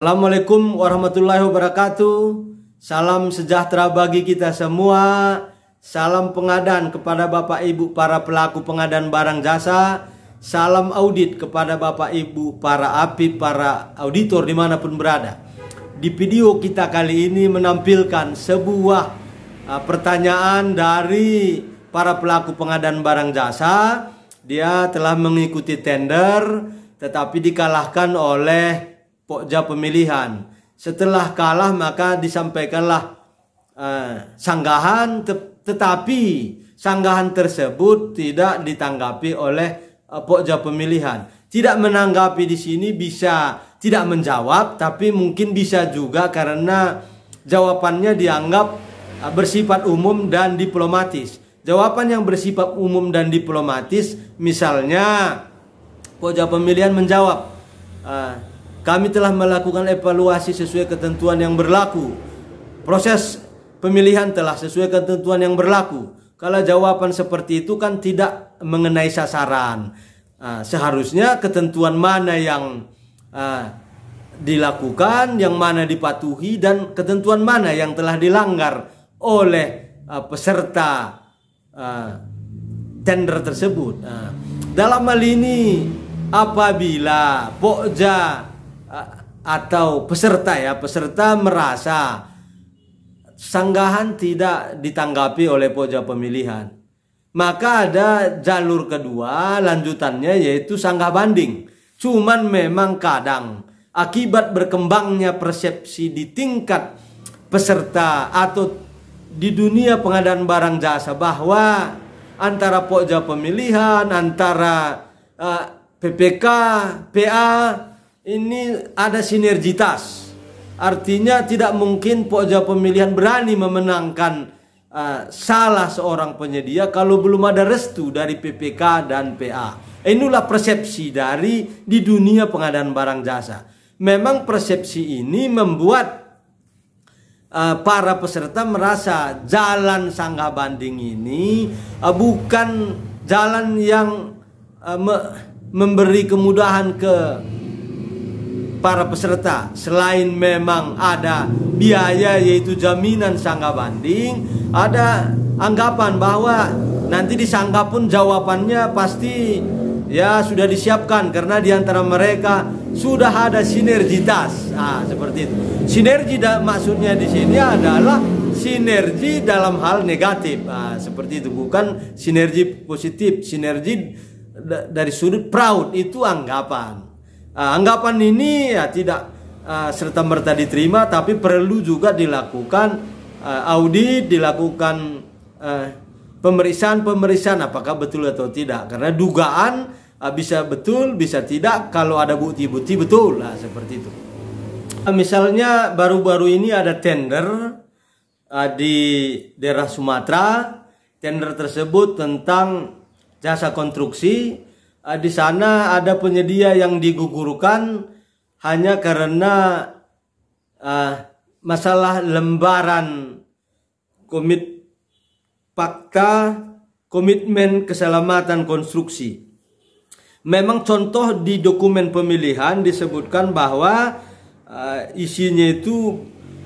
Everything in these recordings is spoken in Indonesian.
Assalamualaikum warahmatullahi wabarakatuh. Salam sejahtera bagi kita semua. Salam pengadaan kepada Bapak Ibu para pelaku pengadaan barang jasa. Salam audit kepada Bapak Ibu para APIP, para auditor dimanapun berada. Di video kita kali ini menampilkan sebuah pertanyaan dari para pelaku pengadaan barang jasa. Dia telah mengikuti tender tetapi dikalahkan oleh Pokja Pemilihan. Setelah kalah maka disampaikanlah sanggahan, tetapi sanggahan tersebut tidak ditanggapi oleh Pokja Pemilihan. Tidak menanggapi di sini bisa tidak menjawab, tapi mungkin bisa juga karena jawabannya dianggap bersifat umum dan diplomatis. Jawaban yang bersifat umum dan diplomatis, misalnya Pokja Pemilihan menjawab, kami telah melakukan evaluasi sesuai ketentuan yang berlaku. Proses pemilihan telah sesuai ketentuan yang berlaku. Kalau jawaban seperti itu kan tidak mengenai sasaran. Seharusnya ketentuan mana yang dilakukan, yang mana dipatuhi, dan ketentuan mana yang telah dilanggar oleh peserta tender tersebut. Dalam hal ini apabila Pokja atau peserta merasa sanggahan tidak ditanggapi oleh Pokja Pemilihan, maka ada jalur kedua lanjutannya, yaitu sanggah banding. Cuman memang kadang akibat berkembangnya persepsi di tingkat peserta atau di dunia pengadaan barang jasa bahwa antara Pokja Pemilihan, antara PPK, PA ini ada sinergitas. Artinya tidak mungkin Pokja Pemilihan berani memenangkan salah seorang penyedia kalau belum ada restu dari PPK dan PA. Inilah persepsi di dunia pengadaan barang jasa. Memang persepsi ini membuat para peserta merasa jalan sanggah banding ini bukan jalan yang memberi kemudahan ke para peserta. Selain memang ada biaya yaitu jaminan sanggah banding, ada anggapan bahwa nanti disanggah pun jawabannya pasti ya sudah disiapkan karena diantara mereka sudah ada sinergitas. Seperti itu. Sinergi maksudnya di sini adalah sinergi dalam hal negatif. Seperti itu, bukan sinergi positif. Sinergi dari sudut proud itu anggapan. Anggapan ini ya tidak serta-merta diterima, tapi perlu juga dilakukan audit, dilakukan pemeriksaan apakah betul atau tidak. Karena dugaan bisa betul, bisa tidak. Kalau ada bukti-bukti betul, seperti itu. Misalnya baru-baru ini ada tender di daerah Sumatera. Tender tersebut tentang jasa konstruksi. Di sana ada penyedia yang digugurkan hanya karena masalah lembaran fakta komitmen keselamatan konstruksi. Memang contoh di dokumen pemilihan disebutkan bahwa isinya itu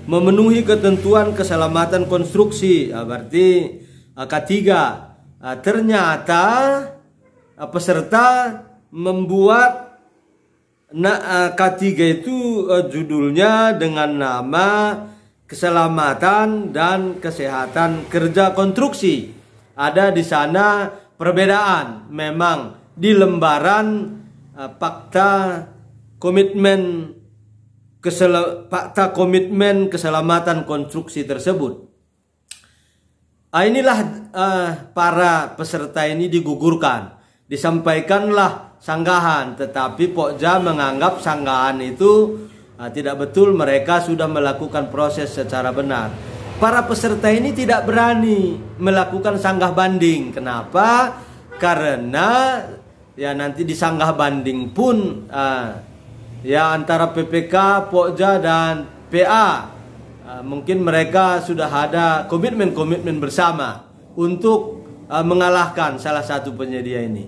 memenuhi ketentuan keselamatan konstruksi, berarti K3. Ternyata peserta membuat K3 itu judulnya dengan nama keselamatan dan kesehatan kerja konstruksi. Ada di sana perbedaan. Memang di lembaran fakta komitmen keselamatan konstruksi tersebut. Inilah para peserta ini digugurkan. Disampaikanlah sanggahan, tetapi Pokja menganggap sanggahan itu tidak betul, mereka sudah melakukan proses secara benar. Para peserta ini tidak berani melakukan sanggah banding. Kenapa? Karena ya nanti disanggah banding pun ya antara PPK, Pokja dan PA mungkin mereka sudah ada komitmen bersama untuk mengalahkan salah satu penyedia ini.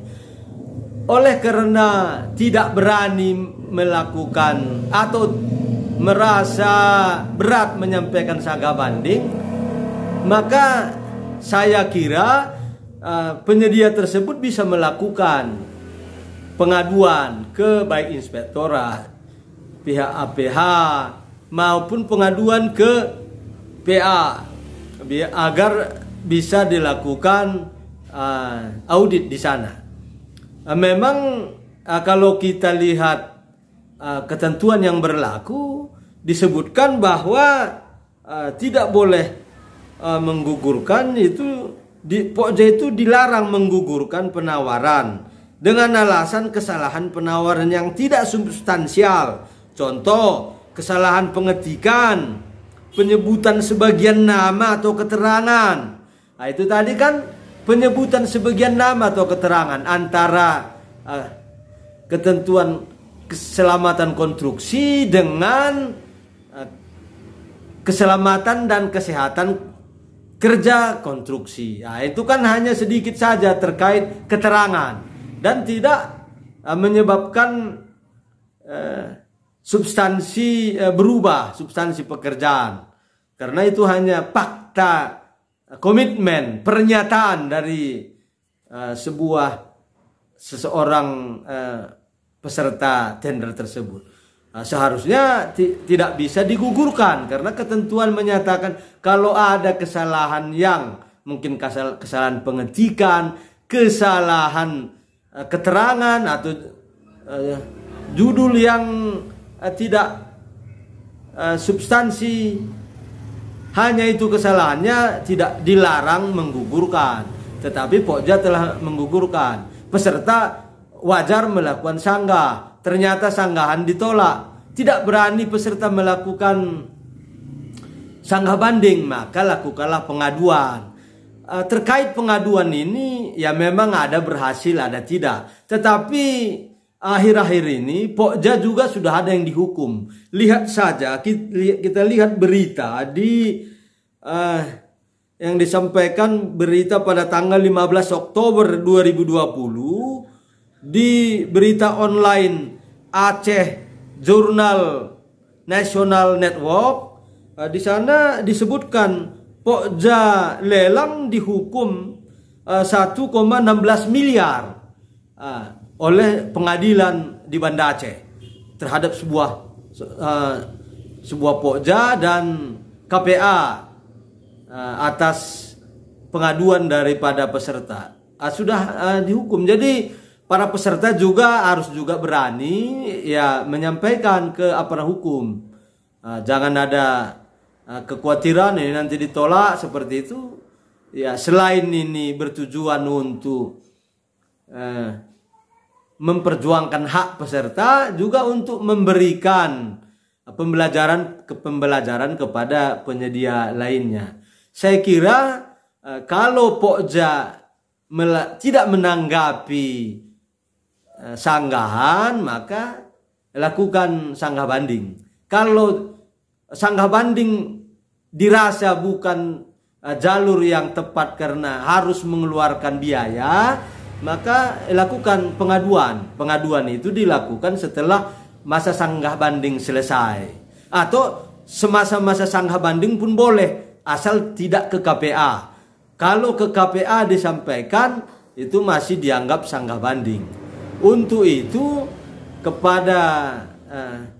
Oleh karena tidak berani melakukan atau merasa berat menyampaikan sanggah banding, maka saya kira penyedia tersebut bisa melakukan pengaduan ke baik inspektorat, pihak APH maupun pengaduan ke PA agar bisa dilakukan audit di sana. Memang kalau kita lihat ketentuan yang berlaku disebutkan bahwa tidak boleh menggugurkan itu Pokja itu dilarang menggugurkan penawaran dengan alasan kesalahan penawaran yang tidak substansial. Contoh, kesalahan pengetikan, penyebutan sebagian nama atau keterangan. Nah, itu tadi kan penyebutan sebagian nama atau keterangan antara ketentuan keselamatan konstruksi dengan keselamatan dan kesehatan kerja konstruksi. Nah, itu kan hanya sedikit saja terkait keterangan dan tidak menyebabkan substansi berubah, substansi pekerjaan. Karena itu hanya fakta, komitmen, pernyataan dari seseorang peserta tender tersebut. Seharusnya tidak bisa digugurkan karena ketentuan menyatakan kalau ada kesalahan yang mungkin kesalahan pengetikan, kesalahan keterangan atau judul yang tidak substansi, hanya itu kesalahannya, tidak dilarang menggugurkan. Tetapi Pokja telah menggugurkan. Peserta wajar melakukan sanggah. Ternyata sanggahan ditolak, tidak berani peserta melakukan sanggah banding, maka lakukanlah pengaduan. Terkait pengaduan ini ya memang ada berhasil, ada tidak. Tetapi akhir-akhir ini Pokja juga sudah ada yang dihukum. Lihat saja, kita lihat berita yang disampaikan berita pada tanggal 15 Oktober 2020 di berita online Aceh Jurnal National Network. Di sana disebutkan Pokja Lelang dihukum 1,16 miliar oleh pengadilan di Banda Aceh terhadap sebuah Pokja dan KPA atas pengaduan daripada peserta. Sudah dihukum. Jadi para peserta juga harus berani ya menyampaikan ke aparat hukum. Jangan ada kekhawatiran ini nanti ditolak seperti itu. Ya, selain ini bertujuan untuk memperjuangkan hak peserta, juga untuk memberikan pembelajaran kepada penyedia lainnya. Saya kira kalau Pokja tidak menanggapi sanggahan, maka lakukan sanggah banding. Kalau sanggah banding dirasa bukan jalur yang tepat karena harus mengeluarkan biaya, maka lakukan pengaduan. Pengaduan itu dilakukan setelah masa sanggah banding selesai, atau semasa-masa sanggah banding pun boleh, asal tidak ke KPA. Kalau ke KPA disampaikan, itu masih dianggap sanggah banding. Untuk itu kepada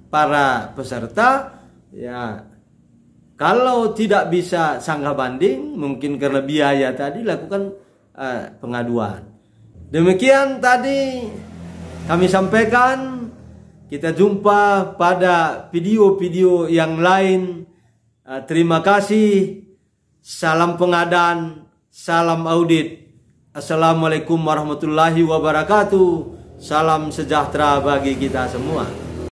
para peserta, ya kalau tidak bisa sanggah banding, mungkin karena biaya tadi, lakukan pengaduan. Demikian tadi kami sampaikan. Kita jumpa pada video-video yang lain. Terima kasih. Salam pengadaan, salam audit. Assalamualaikum warahmatullahi wabarakatuh. Salam sejahtera bagi kita semua.